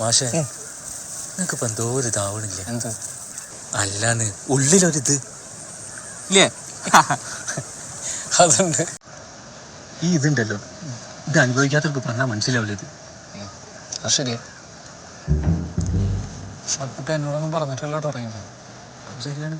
മാഷേ നിനക്കിപ്പോ എന്തോ ഒരു ഇതാവണില്ലേ? എന്ത് അല്ലാന്ന് ഉള്ളിലൊരിത് ഇല്ലേ? അതുണ്ട്. ഈ ഇതുണ്ടല്ലോ, ഇത് അനുഭവിക്കാത്തവർക്ക് പറഞ്ഞാൽ മനസ്സിലാവില്ല. ഇത് ശരിയാ. സത്യം എന്നോടൊന്നും പറഞ്ഞിട്ടല്ലോ തുടങ്ങിയത്. ശരിയാണ്.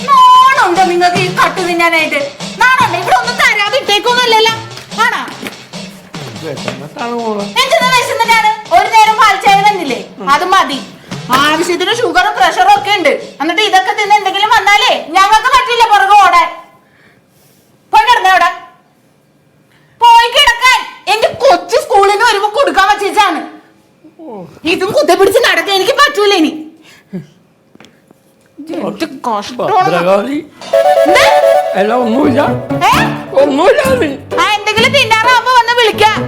നാണുണ്ടോ നിങ്ങൾക്ക് ഈ കട്ട് തിന്നാനായിട്ട്? നാണുണ്ടോ? ഇവിടെ ഒന്നും തരാതെ ഇട്ടേക്കൊന്നുമല്ലല്ലോ. ആണോ? വിശന്നിട്ടാണ്. ഒരു നേരം പാൽച്ചായ തന്നില്ലേ? അത് മതി. ആവശ്യത്തിന് ഷുഗറും പ്രഷറും ഒക്കെ ഉണ്ട്. എന്നിട്ട് ഇതൊക്കെ തിന്ന് എന്തെങ്കിലും വന്നാലേ ഞങ്ങൾക്ക് പറ്റില്ല പുറകെ ഓടാൻ. പോയി കിടന്നവിടെ. പോയി കിടക്കാൻ. എന്റെ കൊച്ചു സ്കൂളിൽ നിന്ന് വരുമ്പോ കൊടുക്കാൻ വച്ചാണ്. ഇതും കുത്തിപ്പിടിച്ച് നടക്കാൻ എനിക്ക് പറ്റൂല ഇനി. എന്തെങ്കിലും തിന്നാറാകുമ്പോ വന്ന് വിളിക്കാം.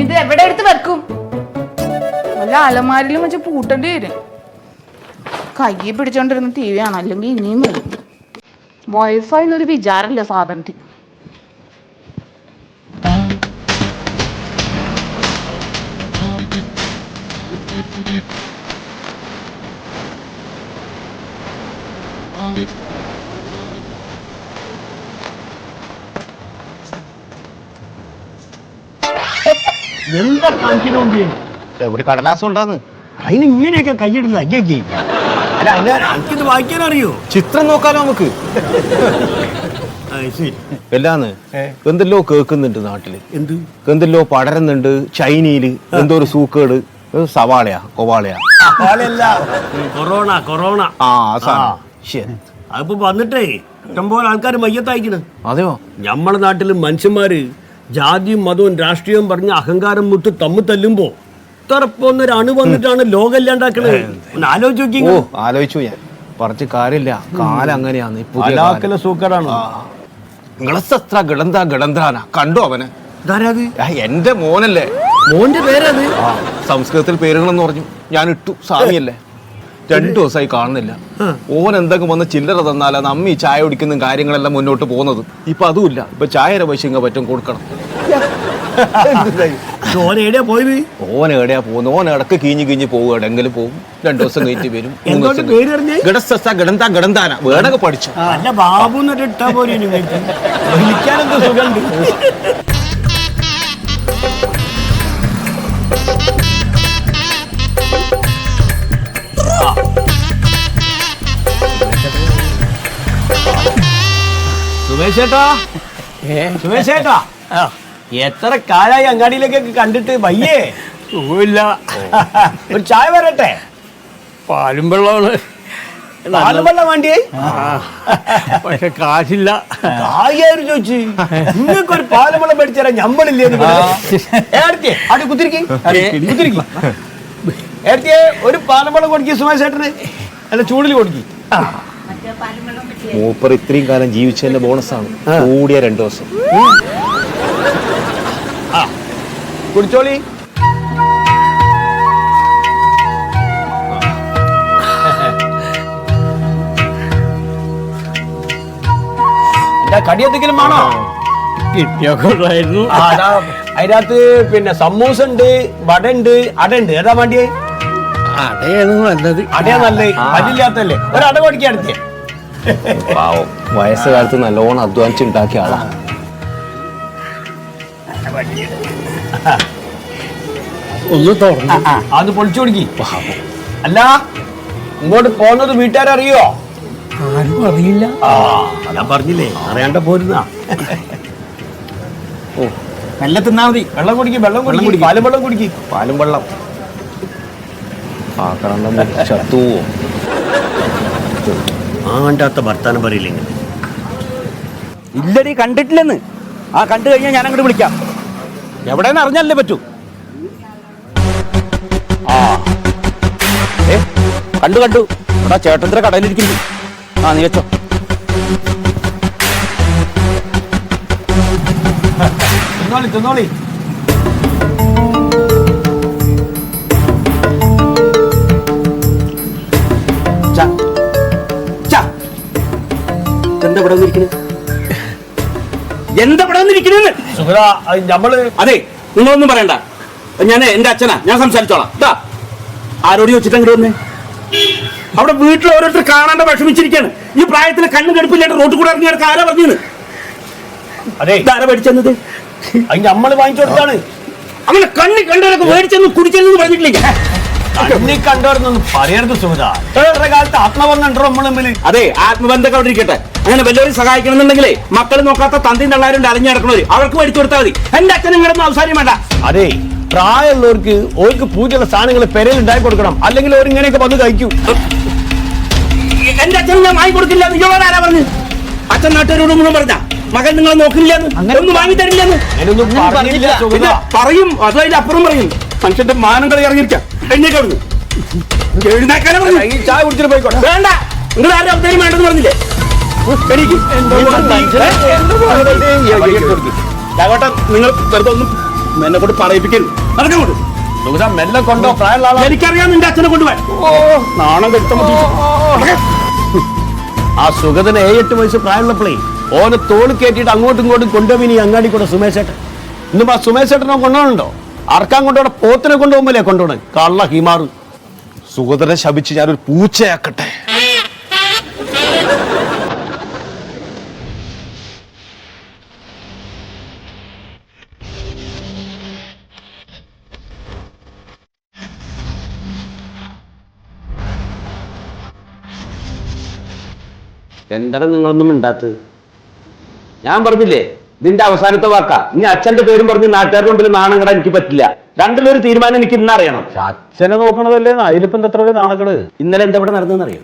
ഇത് എവിടെ എടുത്ത് വെക്കും? വല്ല അലമാരിലും വെച്ച് പൂട്ടേണ്ടി വരും. കയ്യിൽ പിടിച്ചോണ്ടിരുന്ന ടി വി ആണ്. അല്ലെങ്കിൽ ഇനിയും വരും. വൈഫൈ എന്നൊരു വിചാരമില്ല സാധനത്തിന്. എന്താ കാണിക്കണോണ്ട് ഒരു കടലാസം ഉണ്ടാന്ന്. അതിന് ഇങ്ങനെയൊക്കെ കൈയിടുന്നത് അയ്യേ. അല്ല എനിക്കിത് വായിക്കാൻ അറിയോ? ചിത്രം നോക്കാലോ നമുക്ക്. എല്ലാന്ന് എന്തെല്ലോ കേൾക്കുന്നുണ്ട് നാട്ടില്. എന്ത് എന്തെല്ലോ പടരുന്നുണ്ട്. ചൈനയില് എന്തോ ഒരു സൂക്കേട്. സവാളയാ കൊവാളയാ കൊറോണ കൊറോണ. അതിപ്പോ വന്നിട്ടേ ഇഷ്ടംപോലെ ആൾക്കാർ മയ്യത്തയക്കണ്. അതെയോ? നമ്മളെ നാട്ടില് മനുഷ്യന്മാര് ജാതിയും മതവും രാഷ്ട്രീയവും പറഞ്ഞ് അഹങ്കാരം മുട്ട് തമ്മിൽ തല്ലുമ്പോ ഇത്രപ്പൊന്നൊരു അണു വന്നിട്ടാണ് ലോകം ഇല്ലാണ്ടാക്കണത്. ആലോചിച്ചു ഞാൻ. പറഞ്ഞ കാര്യമില്ല. കാലം അങ്ങനെയാണ്. സൂക്കറാണ്. കണ്ടോ അവനെ? എന്റെ മോനല്ലേ. മോന്റെ പേരത്? സംസ്കൃതത്തിൽ പേരുകളെന്ന് പറഞ്ഞു. ഞാൻ ഇട്ടു. സ്വാമിയല്ലേ. 2 ദിവസമായി കാണുന്നില്ല. ഓൻ എന്തെങ്കിലും വന്ന് ചില്ലറ തന്നാലാ നമ്മി ചായ കുടിക്കുന്ന കാര്യങ്ങളെല്ലാം മുന്നോട്ട് പോകുന്നത്. ഇപ്പൊ അതുമില്ല. ഇപ്പൊ ചായയുടെ പൈസ പറ്റും കൊടുക്കണം. ഓൻ എവിടെയാ പോകുന്നത്? ഓൻ ഇടക്ക് കിഞ്ഞ് പോകും. എവിടെങ്കിലും പോകും. 2 ദിവസം കഴിഞ്ഞിട്ട് വരും. ഗടന്താന വേടൊക്കെ പഠിച്ചു. ബാബു ഇട്ടാ പോലെ വിളിക്കാനെന്തോ സുഖമുണ്ട്. സുമേഷേട്ടാ എത്ര കാലായി അങ്ങാടിയിലേക്കൊക്കെ കണ്ടിട്ട് വയ്യേ? സുഖമില്ല. ഒരു ചായ വരട്ടെ? പാലും വെള്ളമാണ്. പാലും വെള്ളം വേണ്ടിയേ? പക്ഷെ കാശില്ല. കാര്യം ചോദിച്ചു. നിങ്ങൾക്കൊരു പാലും വെള്ളം മേടിച്ചാൽ ഞമ്മളില്ലേ? അത് കുത്തിരിക്കും. ഒരു പാലും വെള്ളം കൊടുക്കി സുമേഷേട്ടന്. അല്ല ചൂടിൽ കൊടുക്കി. മൂപ്പർ ഇത്രയും കാലം ജീവിച്ചതിന്റെ ബോണസാണ്. കൂടിയ 2 ദിവസം. കുടിച്ചോളി. കടി എന്തെങ്കിലും വേണോ? കിട്ടിയൊക്കെയായിരുന്നു. അതിനകത്ത് പിന്നെ സമൂസ ഉണ്ട്, വട ഉണ്ട്, അട ഉണ്ട്. ഏതാ വേണ്ടിയേ? അടയാണ് നല്ലത്. അടയാ നല്ലത്. അതില്ലാത്തല്ലേ? ഒരട പഠിക്കാൻ എടുത്തേ. പാവം വയസ്സുകാലത്ത് നല്ലോണം അധ്വാനിച്ചുണ്ടാക്കിയ ആളാ. ഒന്ന് തുറന്നു അത് പൊളിച്ചു കൊടുക്കി. അല്ല ഇങ്ങോട്ട് പോകുന്നത് വീട്ടുകാരറിയോ? ആരും അറിയില്ല. ആ അതാ പറഞ്ഞില്ലേ അറിയാണ്ട പോരുന്ന. ഓ നല്ല തിന്നാ മതി. വെള്ളം കുടിക്കും, വെള്ളം കുടിക്കും, പാലും വെള്ളം കുടിക്കും. പാലും വെള്ളം ചത്തു ആണ്ടാത്ത ഭർത്താനം പറയില്ലെങ്കിൽ ഇല്ലടി കണ്ടിട്ടില്ലെന്ന്. ആ കണ്ടു കഴിഞ്ഞാൽ ഞാൻ അങ്ങോട്ട് വിളിക്കാം. എവിടെയെന്ന് അറിഞ്ഞാലേ പറ്റൂ. ആ കണ്ടു എടാ ചേട്ടന്റെ കടയിലിരിക്കുന്നു. ആ നീ വെച്ചോ. തിന്നോളി. എന്താ ഇവിടെ വന്നിരിക്കുന്നത്? എന്താ ഇവിടെ വന്നിരിക്കുന്നത്? സുഹൃത നമ്മള് അതെ നിങ്ങളൊന്നും പറയണ്ട. ഞാൻ എന്റെ അച്ഛനാ, ഞാൻ സംസാരിച്ചോളാം. ഇതാ ആരോട് ചോദിച്ചിട്ട് അങ്ങോട്ട് വന്നേ. അവിടെ വീട്ടിൽ ഓരോരുത്തർ കാണാണ്ട് വിഷമിച്ചിരിക്കാണ്. ഈ പ്രായത്തിൽ കണ്ണു കെടുപ്പില്ലാണ്ട് റോട്ടിൽ കൂടെ ഇറങ്ങി കിടക്കാൻ ആരാ പറഞ്ഞത്? അതെ ഇതാരാ മേടിച്ചെന്നത്? അത് നമ്മള് വാങ്ങിച്ചു കൊടുത്താണ്. അങ്ങനെ കണ്ണി കണ്ടവരൊക്കെ മേടിച്ചെന്ന് കുടിച്ചെന്ന് പറഞ്ഞിട്ടില്ല. കണ്ണി കണ്ടവരെന്നൊന്നും പറയരുത് സുഹൃത. കാലത്ത് ആത്മബന്ധം ഉണ്ടോ നമ്മള് തമ്മില്? അതെ ആത്മബന്ധമൊക്കെ അവിടെ ഇരിക്കട്ടെ. അങ്ങനെ വല്ലവരും സഹായിക്കണമെന്നുണ്ടെങ്കിലേ മക്കൾ നോക്കാത്ത തന്തിയും തള്ളാരും അലഞ്ഞു നടക്കണവര് അവർക്ക് മേടിച്ചു കൊടുത്താൽ മതി. എന്റെ അച്ഛൻ നിങ്ങളൊന്നും അവസാനം വേണ്ട. അതെ പ്രായമുള്ളവർക്ക് ഓർക്ക് പൂജയുള്ള സാധനങ്ങൾ പെരയിൽ ഉണ്ടാക്കി കൊടുക്കണം. അല്ലെങ്കിൽ ഓരിങ്ങനെയൊക്കെ വന്ന് കഴിക്കും. എന്റെ അച്ഛൻ ഞാൻ വാങ്ങി കൊടുക്കില്ല. നിങ്ങളോട് ആരാ പറഞ്ഞു? അച്ഛൻ നാട്ടുകാരോട് മുഴുവൻ പറഞ്ഞ മകൻ നിങ്ങൾ നോക്കില്ലെന്ന്, ഒന്നും വാങ്ങി തരില്ലെന്ന് പിന്നെ പറയും. അത് അതിന്റെ അപ്പുറം പറയും. മനുഷ്യന്റെ മാനം കളി ഇറങ്ങിയിരിക്കാം. എഴുന്നേക്കവിടുന്ന് എഴുന്നേക്കാനെ പറഞ്ഞു. ചായ കുടിച്ചിട്ട് പോയിക്കോട്ടെ. വേണ്ട, നിങ്ങൾ ആരും അവതാരം വേണ്ടെന്ന് പറഞ്ഞില്ലേ? നിങ്ങൾ വെറുതെ ഒന്നും എന്നെ കൊണ്ട് പറയിപ്പിക്കരുത്. നടക്കോട്ട് സുഹൃത മെല്ലെ കൊണ്ടോ. പ്രായമുള്ള ആളാ. എനിക്കറിയാം നിന്റെ അച്ഛനെ കൊണ്ടുപോയി. നാണം കെടുത്ത ആ സുഗതന് 7-8 വയസ്സ് പ്രായമുള്ളപ്പോഴേ ഓനെ തോളി കയറ്റിയിട്ട് അങ്ങോട്ടും ഇങ്ങോട്ടും കൊണ്ടുപോയി അങ്ങാടി കൂടെ സുമേശേട്ടൻ. ഇന്നിപ്പോ ആ സുമേശേട്ടനെ കൊണ്ടുപോകണുണ്ടോ? അറക്കാൻ കൊണ്ടുപോകണം. പോത്തിനെ കൊണ്ടുപോകുമ്പോഴേ കൊണ്ടുപോകണം. കള്ള ഹിമാറ്. സുഗതനെ ശപിച്ച് ഞാനൊരു പൂച്ചയാക്കട്ടെ. എന്താണ് നിങ്ങളൊന്നും മിണ്ടാത്തത്? ഞാൻ പറഞ്ഞില്ലേ ഇതിന്റെ അവസാനത്തെ വാക്കാ. ഇനി അച്ഛന്റെ പേരും പറഞ്ഞ് നാട്ടുകാരുടെ മുമ്പിൽ നാണം കെടാൻ എനിക്ക് പറ്റില്ല. രണ്ടിലൊരു തീരുമാനം എനിക്ക് ഇന്നറിയണം. അച്ഛനെ നോക്കണതല്ലേ അതിലിപ്പം എത്ര വലിയ നാണക്കേട്. ഇന്നലെ എന്താ ഇവിടെ നടന്നതെന്നറിയോ?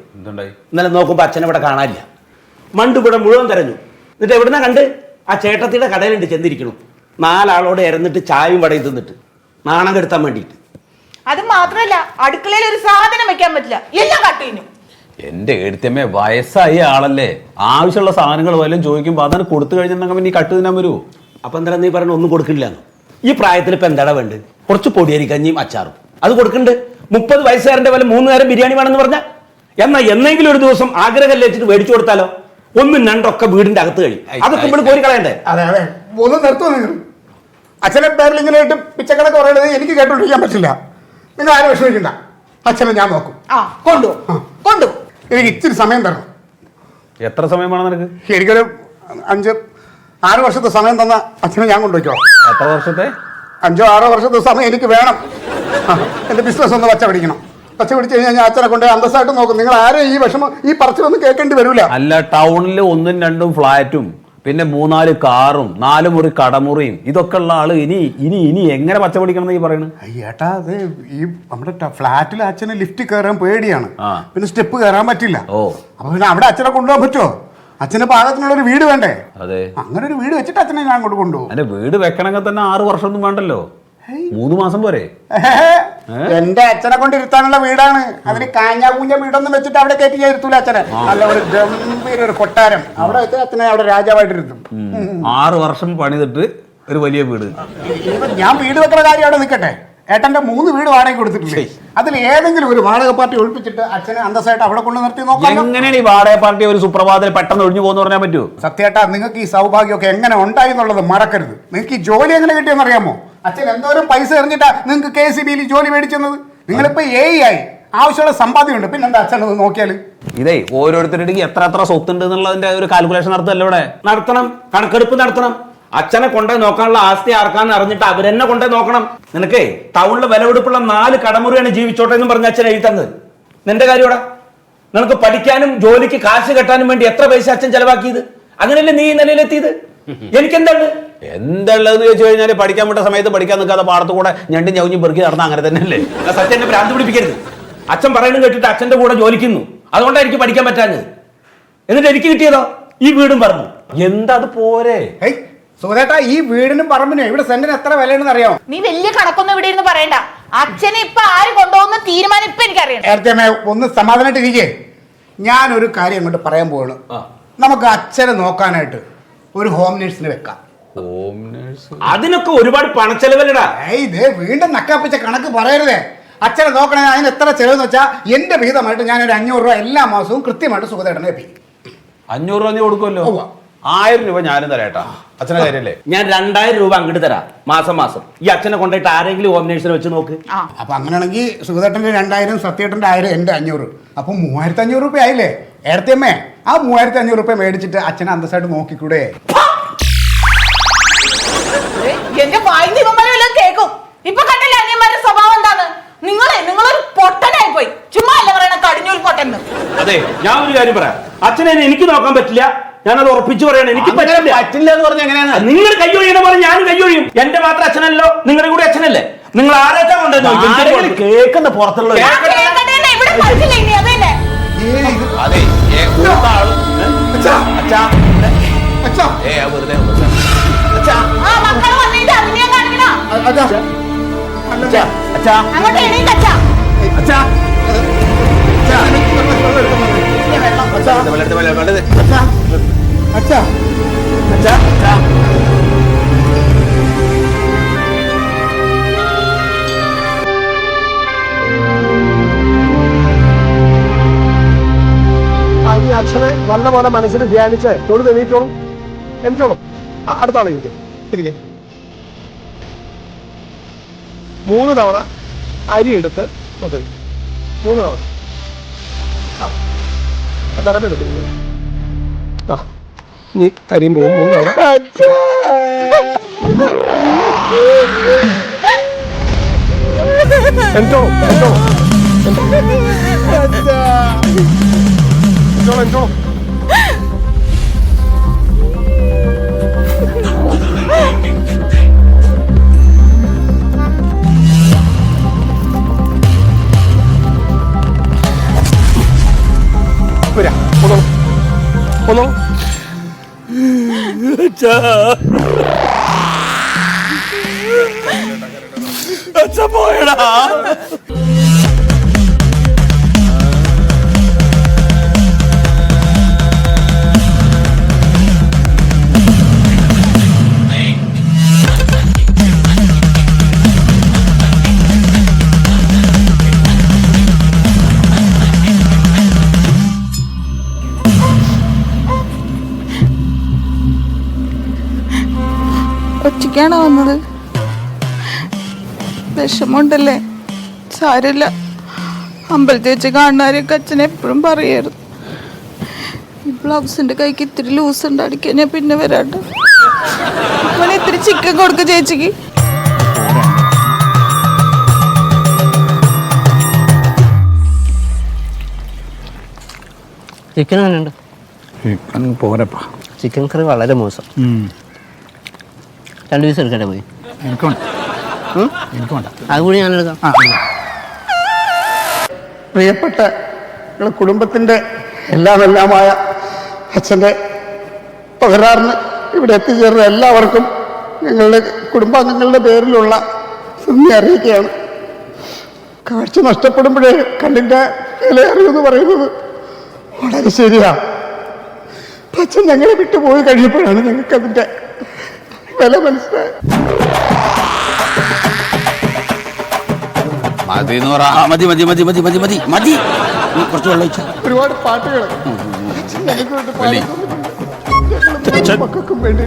ഇന്നലെ നോക്കുമ്പോ അച്ഛനെ ഇവിടെ കാണാനില്ല. മണ്ട് ഇവിടെ മുഴുവൻ തെരഞ്ഞു. എന്നിട്ട് എവിടുന്ന കണ്ട് ആ ചേട്ടത്തിയുടെ കടയിലുണ്ട് ചെന്നിരിക്കണു. 4 ആളോട് ഇറന്നിട്ട് ചായയും വടയും തിന്നിട്ട് നാണം കെടുത്താൻ വേണ്ടിയിട്ട്. അത് മാത്രമല്ല അടുക്കളയിൽ ഒരു സാധനം വെക്കാൻ പറ്റില്ല. എല്ലാം കട്ടിനു. എന്റെ എഴുത്തമ്മേ വയസ്സായ ആളല്ലേ, ആവശ്യമുള്ള സാധനങ്ങൾ വല്ലതും ചോദിക്കുമ്പോൾ അതാണ് കൊടുത്തു കഴിഞ്ഞിട്ടുണ്ടെങ്കിൽ പിന്നെ ഈ കട്ട് തിന്നാൻ വരുമോ? അപ്പൊ എന്താ നീ പറഞ്ഞ ഒന്നും കൊടുക്കില്ല? ഈ പ്രായത്തിൽ ഇപ്പൊ എന്താടാ വേണ്ടത്? കുറച്ച് പൊടിയരി കഞ്ഞിയും അച്ചാറും അത് കൊടുക്കണ്ട്. 30 വയസ്സുകാരന്റെ പോലെ 3 നേരം ബിരിയാണി വേണമെന്ന് പറഞ്ഞ എന്നാ എന്നെങ്കിലും ഒരു ദിവസം ആഗ്രഹം വെച്ചിട്ട് മേടിച്ചു കൊടുത്താലോ? 1-2 വീടിന്റെ അകത്ത് കഴിയും. അതൊക്കെ ഇവിടെ കോരി കളയണ്ടേ? അതെ ഒന്ന് നിർത്തുമോ നിങ്ങൾ? അച്ഛനെ പേരിൽ ഇങ്ങനെ ഇട്ട് പിച്ചക്കണക്ക് പറയുന്നത് എനിക്ക് കേട്ടോണ്ടിരിക്കാൻ പറ്റില്ല. നിങ്ങൾ ആരും വിഷമിക്കണ്ട. അച്ഛനെ ഞാൻ നോക്കും. ആ കൊണ്ടു എനിക്ക് ഇച്ചിരി സമയം തരണം. എത്ര സമയം വേണം നിനക്ക്? എനിക്കൊരു 5-6 വർഷത്തെ സമയം തന്ന അച്ഛനെ ഞാൻ കൊണ്ടുപോയിക്കോ. എത്ര വർഷത്തെ? 5-6 വർഷത്തെ സമയം എനിക്ക് വേണം. എൻ്റെ ബിസിനസ് ഒന്ന് പച്ച പിടിക്കണം. പച്ച പിടിച്ച് കഴിഞ്ഞാൽ ഞാൻ അച്ഛനെ കൊണ്ട് അന്തസ്സായിട്ട് നോക്കും. നിങ്ങൾ ആരും ഈ വിഷമം ഈ പറച്ചിലൊന്നും കേൾക്കേണ്ടി വരില്ല. അല്ല, ടൗണിൽ 1-2 ഫ്ലാറ്റും പിന്നെ 3-4 കാറും 4 മുറി കടമുറിയും ഇതൊക്കെ ഉള്ള ആള് ഇനി ഇനി ഇനി എങ്ങനെ പച്ച പിടിക്കണം എന്ന് ഈ പറയണത്? ഏട്ടാ അത് ഈ നമ്മുടെ ഫ്ലാറ്റിൽ അച്ഛന് ലിഫ്റ്റ് കയറാൻ പേടിയാണ്. പിന്നെ സ്റ്റെപ്പ് കയറാൻ പറ്റില്ല. അപ്പൊ പിന്നെ അവിടെ അച്ഛനെ കൊണ്ടുപോകാൻ പറ്റുമോ? അച്ഛന് പാകത്തിനുള്ള ഒരു വീട് വേണ്ടേ? അതെ, അങ്ങനെ ഒരു വീട് വെച്ചിട്ട് അച്ഛനെ ഞാൻ അങ്ങോട്ട് കൊണ്ടുപോകും. അല്ലെ വീട് വെക്കണമെങ്കിൽ തന്നെ 6 വർഷമൊന്നും വേണ്ടല്ലോ, 3 മാസം പോരെ? എന്റെ അച്ഛനെ കൊണ്ട് ഇരുത്താനുള്ള വീടാണ്. അതിന് കാഞ്ഞാകൂഞ്ഞ വീടൊന്നും വെച്ചിട്ട് അവിടെ കയറ്റി ഞാൻ ഇരുത്തൂല അച്ഛനെ. നല്ല ഒരു ഗംഭീര ഒരു കൊട്ടാരം അവിടെ വെച്ച് അച്ഛനെ അവിടെ രാജാവായിട്ട് ഇരുത്തും. 6 വർഷം പണിതിട്ട് ഒരു വലിയ വീട്. ഞാൻ വീട് വെക്കുന്ന കാര്യം അവിടെ നിൽക്കട്ടെ. ഏട്ടന്റെ 3 വീട് വാടക കൊടുത്തിട്ടില്ലേ? അതിൽ ഏതെങ്കിലും ഒരു വാടക പാർട്ടി ഒഴിപ്പിച്ചിട്ട് അച്ഛനെ അന്തസ്സായിട്ട് അവിടെ കൊണ്ട് നിർത്തി നോക്കാം. എങ്ങനെയാണ് ഈ വാടക പാർട്ടി ഒരു സുപ്രഭാതത്തിൽ പെട്ടെന്ന് ഒഴിഞ്ഞു പോകുന്ന പറഞ്ഞാൽ പറ്റുമോ? സത്യേട്ടാ, നിങ്ങൾക്ക് ഈ സൗഭാഗ്യമൊക്കെ എങ്ങനെ ഉണ്ടായി എന്നുള്ളത് മറക്കരുത്. നിങ്ങൾക്ക് ഈ ജോലി എങ്ങനെ കിട്ടിയെന്ന് അറിയാമോ? അച്ഛൻ എന്തോരം പൈസ എറിഞ്ഞിട്ടാ നിങ്ങൾക്ക് KCBയിൽ ജോലി മേടിച്ചെന്നത്. നിങ്ങളിപ്പോ AI ആയി. ആവശ്യമുള്ള സമ്പാദ്യമുണ്ട്. പിന്നെന്താ അച്ഛൻ ഒന്ന് നോക്കിയാൽ? ഇതേ ഓരോരുത്തരുടെ എത്ര സ്വത്തുണ്ട് എന്നുള്ളതിന്റെ ഒരു കാൽക്കുലേഷൻ നടത്തല്ലോ ഇവിടെ. നടത്തണം, കണക്കെടുപ്പ് നടത്തണം. അച്ഛനെ കൊണ്ടുപോയി നോക്കാനുള്ള ആസ്തി ആർക്കാന്ന് അറിഞ്ഞിട്ട് അവരെന്നെ കൊണ്ടുപോയി നോക്കണം. നിനക്കേ ടൗണിൽ വിലപിടിപ്പുള്ള 4 കടമുറിയാണ് ജീവിച്ചോട്ടെ എന്ന് പറഞ്ഞ അച്ഛൻ എഴുതി തന്നത്. നിന്റെ കാര്യമാടാ. നിനക്ക് പഠിക്കാനും ജോലിക്ക് കാശ് കെട്ടാനും വേണ്ടി എത്ര പൈസ അച്ഛൻ ചെലവാക്കിയത്? അങ്ങനെയല്ലേ നീ ഈ നിലയിലെത്തിയത്? എനിക്കെന്താണ് എന്തുള്ളതെന്ന് ചോദിച്ചു കഴിഞ്ഞാൽ പഠിക്കാൻ വിട്ട സമയത്ത് പഠിക്കാൻ നിൽക്കാതെ പാടത്ത് കൂടെ ഞണ്ടും ചവിഞ്ഞും പെറുക്കി നടന്ന അങ്ങനെ തന്നെയല്ലേ? സത്യന്റെ ഭ്രാന്ത് പിടിപ്പിക്കരുത്. അച്ഛൻ പറയുന്നത് കേട്ടിട്ട് അച്ഛന്റെ കൂടെ ജോലിക്കുന്നു. അതുകൊണ്ടാണ് എനിക്ക് പഠിക്കാൻ പറ്റാഞ്ഞത്. എന്നിട്ട് എനിക്ക് കിട്ടിയതോ ഈ വീടും പറഞ്ഞു. എന്താ അത് പോരെ? സുഖേട്ടാ, ഈ വീടിനും പറമ്പിനും ഇവിടെ സെന്റിന് എത്ര വിലയുണ്ടെന്ന് അറിയാമോ? നീ വലിയ കണക്കൊന്നും ഇവിടെ ഇരുന്ന് പറയണ്ട. അച്ഛനെ ഇപ്പൊ ആര് കൊണ്ടുപോകുന്ന തീരുമാനം ഇപ്പൊ എനിക്കറിയാം. നേരത്തെ ഒന്ന് സമാധാനമായിട്ടിരിക്കേ. ഞാനൊരു കാര്യം അങ്ങോട്ട് പറയാൻ പോവാണ്. നമുക്ക് അച്ഛനെ നോക്കാനായിട്ട് ഒരു ഹോം നേഴ്സിനെ വെക്കാം. അതിനൊക്കെ ഒരുപാട് പണച്ചെലവല്ലടാ. ഇതേ വീണ്ടും നക്കാപ്പിച്ച കണക്ക് പറയരുതേ. അച്ഛനെ നോക്കണേ, അതിന് എത്ര ചെലവെന്ന് വെച്ചാൽ എന്റെ വിഹിതമായിട്ട് ഞാനൊരു 500 രൂപ എല്ലാ മാസവും കൃത്യമായിട്ട് സുഖതേട്ടനെ എത്തിക്കും. 500 രൂപ നീ കൊടുക്കുമല്ലോ. 1000 രൂപ ഞാനും തരാട്ടാ. അച്ഛനെ കാര്യല്ലേ? ഞാൻ 2000 രൂപ അങ്ങോട്ട് തരാം മാസം. ഈ അച്ഛനെ കൊണ്ടുപോയിട്ട് ആരെങ്കിലും ഹോം നേഴ്സിനെ വെച്ച് നോക്ക്. അപ്പൊ അങ്ങനെയാണെങ്കിൽ സുഖതേട്ടന്റെ 2000, സത്യേട്ടന്റെ 1000, എന്റെ 500. അപ്പൊ 3500 രൂപ ആയില്ലേ? ഏടത്തിയമ്മേ, ആ 3500 രൂപ മേടിച്ചിട്ട് അച്ഛനെ അന്തസ്സായിട്ട് നോക്കിക്കൂടെ? എന്റെ വായിവന്മാരെല്ലാം കേൾക്കും. ഇപ്പൊ കണ്ടില്ല അനിയന്മാരുടെ സ്വഭാവം എന്താന്ന്? നിങ്ങളൊരു പൊട്ടനായി പോയി. ചുമ്മാ അല്ല പറയണ കടിഞ്ഞൂൽ പൊട്ടന്ന്. അതെ, ഞാൻ ഒരു കാര്യം പറയാം. അച്ഛനെ എനിക്ക് നോക്കാൻ പറ്റില്ല. ഞാനത് ഉറപ്പിച്ചു പറയണം. എനിക്ക് പറ്റില്ല എന്ന് പറഞ്ഞ എങ്ങനെയാണ്? നിങ്ങൾ കയ്യൊഴിയുന്ന പോലെ ഞാനും കയ്യൊഴിയും. എന്റെ മാത്രം അച്ഛനല്ലോ, നിങ്ങളുടെ കൂടെ അച്ഛനല്ലേ. നിങ്ങൾ ആരാച്ചാ കൊണ്ടുവന്നു കേൾക്കുന്ന പുറത്തുള്ള ഇവിടെ പഠിച്ചില്ല ഇനി അതന്നെ. അതെ വെറുതെ ആ മക്കള് വന്നിട്ട് അഭിനയം കാണിക്കണോ? അങ്ങോട്ട് എണീക്കച്ചാ. അച്ഛനെ നല്ല പോലെ മനസ്സിൽ ധ്യാനിച്ച് തൊഴിൽ എണീറ്റോളും. എനിക്കോളും. അടുത്താണ് എനിക്ക് തിരികെ 3 തവണ അരി എടുത്ത് 3 തവണ തരപ്പെടുത്തു. നീ അരിയും പോകും 3 തവണ. എനിക്കോളും. ഒന്നോ പോയടാ. ഒറ്റയ്ക്കാണോ വന്നത്? വിഷമമുണ്ടല്ലേ? സാരമില്ല. അമ്പലത്തിൽ വെച്ച് കാണുന്നവരൊക്കെ അച്ഛൻ എപ്പോഴും പറയായിരുന്നു, ഈ ബ്ലൗസിന്റെ കൈക്ക് ഇത്തിരി ലൂസ് ഉണ്ട്, അടിക്കാൻ ഞാൻ പിന്നെ വരാണ്ട്. അപ്പോൾ ഇത്തിരി ചിക്കൻ കൊടുക്ക ചേച്ചിക്ക്. ചിക്കൻ എങ്ങനെയുണ്ട്? ചിക്കൻ പോരപ്പാ. ചിക്കൻ കറി വളരെ മോശം. 2 പീസ് എടുക്കട്ടെ പോയി? അതുകൂടി ഞാൻ എടുക്കാം. പ്രിയപ്പെട്ട കുടുംബത്തിൻ്റെ എല്ലാമായ അച്ഛൻ്റെ പകരാറിന് ഇവിടെ എത്തിച്ചേർന്ന എല്ലാവർക്കും ഞങ്ങളുടെ കുടുംബാംഗങ്ങളുടെ പേരിലുള്ള നന്ദി അറിയിക്കുകയാണ്. കാഴ്ച നഷ്ടപ്പെടുമ്പോഴേ കണ്ണിൻ്റെ വില അറിയുമെന്ന് പറയുന്നത് വളരെ ശരിയാണ്. അച്ഛൻ ഞങ്ങളെ വിട്ടുപോയി കഴിഞ്ഞപ്പോഴാണ് ഞങ്ങൾക്കതിൻ്റെ വില മനസ്സിലായത്. കുറച്ച് വെള്ളം ഒഴിച്ചാൽ ഒരുപാട് പാട്ടുകൾ മക്കൾക്കും വേണ്ടി.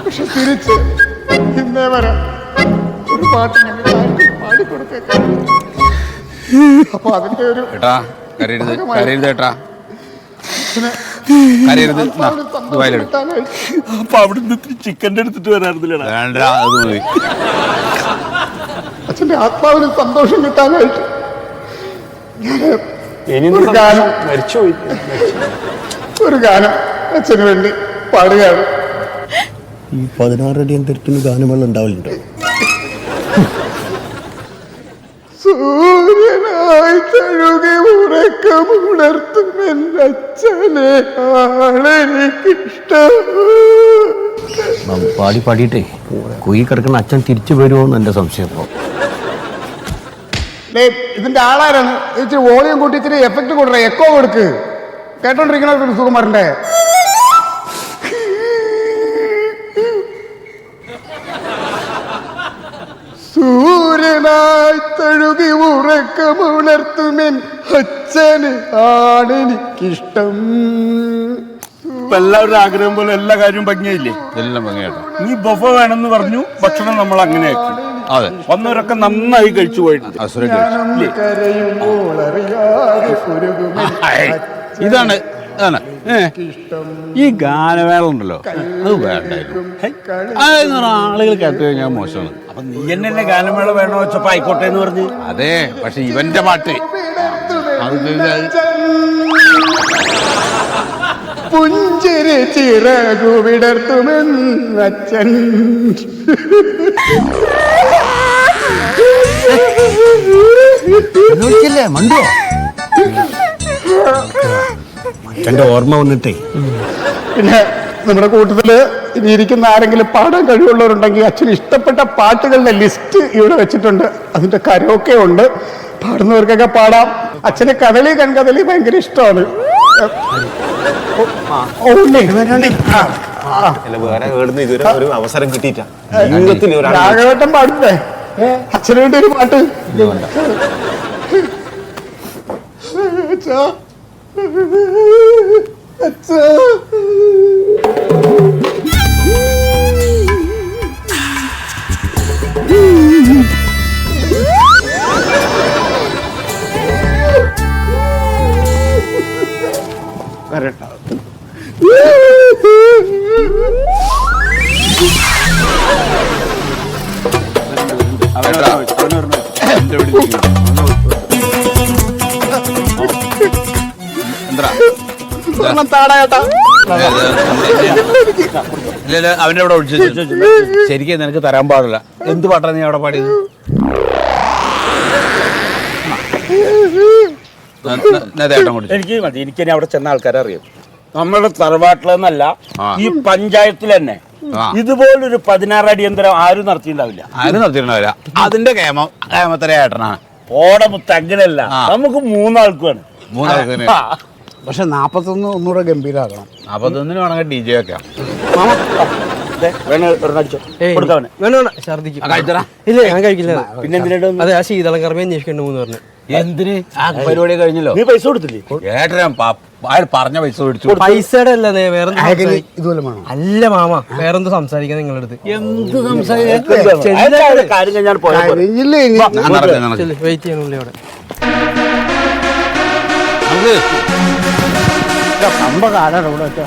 പക്ഷെ തിരിച്ച് ഇന്നേ വരെ ഒരു പാട്ട് ഞങ്ങൾ കൊടുക്കുക. അപ്പൊ അതിന്റെ ഒരു ഏട്ടാ കരയരുത് കരയരുത് ഏട്ടാ കരയരുത് അപ്പൊ അവിടുന്ന് ചിക്കൻ്റെ എടുത്തിട്ട് വരാറുന്നില്ല. വേണ്ട അത് മതി. അച്ഛന്റെ ആത്മാവിന് സന്തോഷം കിട്ടാനായിട്ട് ഒരു ഗാനം മരിച്ചുപോയി, ഒരു ഗാനം അച്ഛന് വേണ്ടി പാടുകയാണ്. ഈ 16 അടി എന്തെടുത്തിന് ഗാനമെല്ലാം ഉണ്ടാവലുണ്ടോ? സൂര്യനായി തഴുകി ഉറക്കമുണർത്തുമെന്നച്ഛനെ ആളെനിക്കിഷ്ടം. പാടി പാടിയിട്ടേ കുയി കിടക്കുന്ന അച്ഛൻ തിരിച്ചു വരുമോന്ന് എൻ്റെ സംശയം. ഇപ്പോൾ ഇതിന്റെ ആളാരാണ്? ഇച്ചിരി വോളിയം കൂട്ടി ഇച്ചിരി എഫക്ട് കൊടുക്കേ, എക്കോ കൊടുക്ക്, കേട്ടോണ്ടിരിക്കണ സുകുമാരന്റെ. സൂര്യനായി തഴുകി ഉറക്കമുണർത്തുമെൻ അച്ഛന് ആണെനിക്കിഷ്ടം. എല്ലാവരുടെ ആഗ്രഹം പോലെ എല്ലാ കാര്യവും ഭംഗിയായില്ലേ? എല്ലാം ഭംഗിയായിട്ടാ. നീ ബൊഫ വേണമെന്ന് പറഞ്ഞു, ഭക്ഷണം നമ്മൾ അങ്ങനെ ആക്കി. അതെ, വന്നവരൊക്കെ നന്നായി കഴിച്ചു പോയിട്ടുണ്ട്. ഇതാണ് ഇതാണ് ഈ ഗാനമേള ഉണ്ടല്ലോ, അത് വേണ്ടായിരുന്നു. അതെന്ന് പറഞ്ഞാൽ ആളുകൾ കേട്ട് കഴിഞ്ഞാൽ മോശമാണ്. അപ്പൊ നീ എന്നെ ഗാനമേള വേണോ വെച്ചപ്പോ ആയിക്കോട്ടെ എന്ന് പറഞ്ഞു. അതെ, പക്ഷെ ഇവന്റെ പാട്ട് അത് പുഞ്ചിരി ചിറകു വിടർത്തുമെന്നച്ഛൻ. മണ്ടോ അച്ഛൻ്റെ ഓർമ്മ വന്നിട്ടേ. പിന്നെ നമ്മുടെ കൂട്ടത്തില് ഇനി ഇരിക്കുന്ന ആരെങ്കിലും പാടാൻ കഴിവുള്ളവരുണ്ടെങ്കിൽ അച്ഛന് ഇഷ്ടപ്പെട്ട പാട്ടുകളുടെ ലിസ്റ്റ് ഇവിടെ വെച്ചിട്ടുണ്ട്. അതിന്റെ കരോക്കെ ഉണ്ട്, പാടുന്നവർക്കൊക്കെ പാടാം. അച്ഛന് കഥളി കൺകഥളി ഭയങ്കര ഇഷ്ടമാണ്. ഒരു അവസരം കിട്ടിയിട്ടാ രാഘവേട്ടൻ പാടില്ലേ അച്ഛന് വേണ്ടി ഒരു പാട്ട്? അച്ഛാ അച്ഛാ വരട്ടെ. അവന്റെ അവിടെ ഒഴിച്ചു ശരിക്കും നിനക്ക് തരാൻ പാടില്ല. എന്ത് പാട്ടാ നീ അവിടെ പാടിയത്? എനിക്ക് മതി, എനിക്ക് അവിടെ ചെന്ന ആൾക്കാരെ അറിയാം. നമ്മുടെ തറവാട്ടിലെന്നല്ല, ഈ പഞ്ചായത്തിൽ തന്നെ ഇതുപോലൊരു 16 അടിയന്തരം ആരും നടത്തിയിട്ടുണ്ടാവില്ല. ആരും നടത്തിയിട്ടുണ്ടാവില്ല. അതിന്റെ കേമത്തര ഏട്ടനാണ്. ഓടമുത്ത് അങ്ങനെയല്ല, നമുക്ക് 3 ആൾക്കാണ്. 3 ആൾക്കാണ്. പക്ഷെ 41 ഒന്നുകൂടെ ഗംഭീരമാകണം. 41 വേണമെങ്കിൽ DJ വെക്കാം. ഇല്ല ഞാൻ കഴിക്കില്ല. പിന്നെ എന്തിനാ? അതെ, ആ ശീതളം കർമ്മ അന്വേഷിക്കണ്ട മൂന്ന് പറഞ്ഞു. എന്തിന്? ആ പരിപാടി കഴിഞ്ഞല്ലോ. നീ പൈസ കൊടുത്തില്ലേ? ഏട്ടൻ അയാൾ പറഞ്ഞ പൈസ മേടിച്ചു. പൈസയുടെ അല്ല, വേറെ ഇതുപോലെ വേണം. അല്ല മാമ, വേറെന്ത് സംസാരിക്കാൻ നിങ്ങളുടെ അടുത്ത്? എന്ത് സംസാരിക്കാൻ? കാര്യം കഴിഞ്ഞാൽ വെയിറ്റ് ചെയ്യണില്ല അവിടെ. സംഭവം ആരാണ് ഇവിടെ വെച്ചാ?